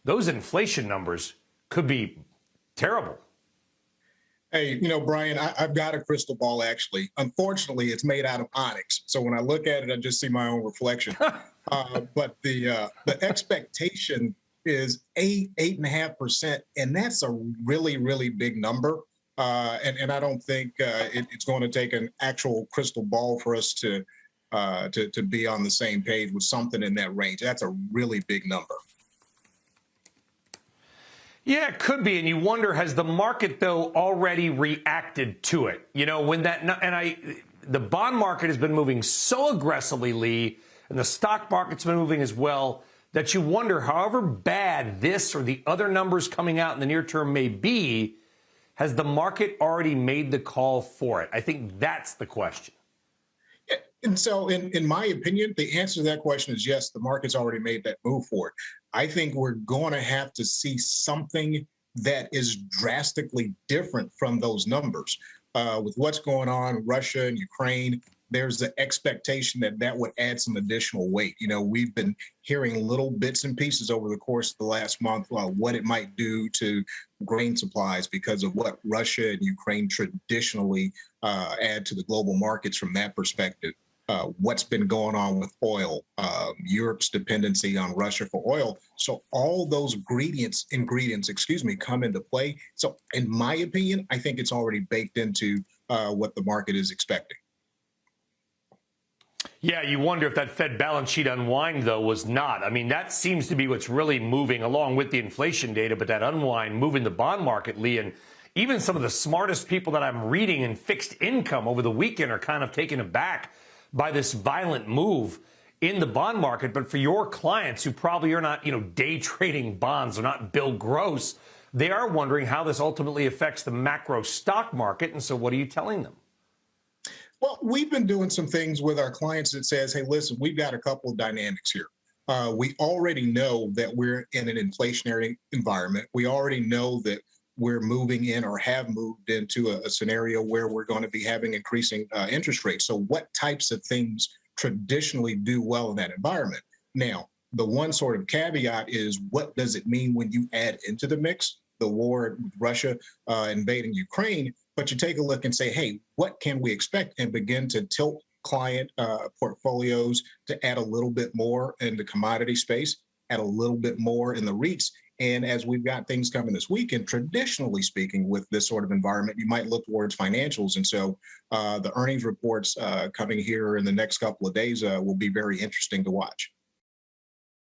those inflation numbers could be terrible. Hey, Brian, I've got a crystal ball, actually. Unfortunately, it's made out of onyx. So when I look at it, I just see my own reflection. But the expectation is 8.5%, and that's a really, really big number. And I don't think it's going to take an actual crystal ball for us to be on the same page with something in that range. That's a really big number. Yeah, it could be. And you wonder, has the market, though, already reacted to it? When the bond market has been moving so aggressively, Lee, and the stock market's been moving as well, that you wonder, however bad this or the other numbers coming out in the near term may be, has the market already made the call for it? I think that's the question. And so in my opinion, the answer to that question is yes, the market's already made that move for it. I think we're going to have to see something that is drastically different from those numbers. With what's going on, Russia and Ukraine, there's the expectation that would add some additional weight. We've been hearing little bits and pieces over the course of the last month what it might do to grain supplies because of what Russia and Ukraine traditionally add to the global markets from that perspective. What's been going on with oil, Europe's dependency on Russia for oil. So all those ingredients, come into play. So in my opinion, I think it's already baked into what the market is expecting. Yeah, you wonder if that Fed balance sheet unwind, though, was not. I mean, that seems to be what's really moving along with the inflation data, but that unwind moving the bond market, Lee, and even some of the smartest people that I'm reading in fixed income over the weekend are kind of taken aback by this violent move in the bond market. But for your clients who probably are not, day trading bonds, or not Bill Gross, they are wondering how this ultimately affects the macro stock market. And so what are you telling them? Well, we've been doing some things with our clients that says, hey, listen, we've got a couple of dynamics here. We already know that we're in an inflationary environment. We already know that we're moving in or have moved into a scenario where we're going to be having increasing interest rates. So what types of things traditionally do well in that environment? Now, the one sort of caveat is, what does it mean when you add into the mix the war with Russia invading Ukraine? But you take a look and say, hey, what can we expect? And begin to tilt client portfolios to add a little bit more in the commodity space, add a little bit more in the REITs. And as we've got things coming this weekend, traditionally speaking, with this sort of environment, you might look towards financials. And so the earnings reports coming here in the next couple of days will be very interesting to watch.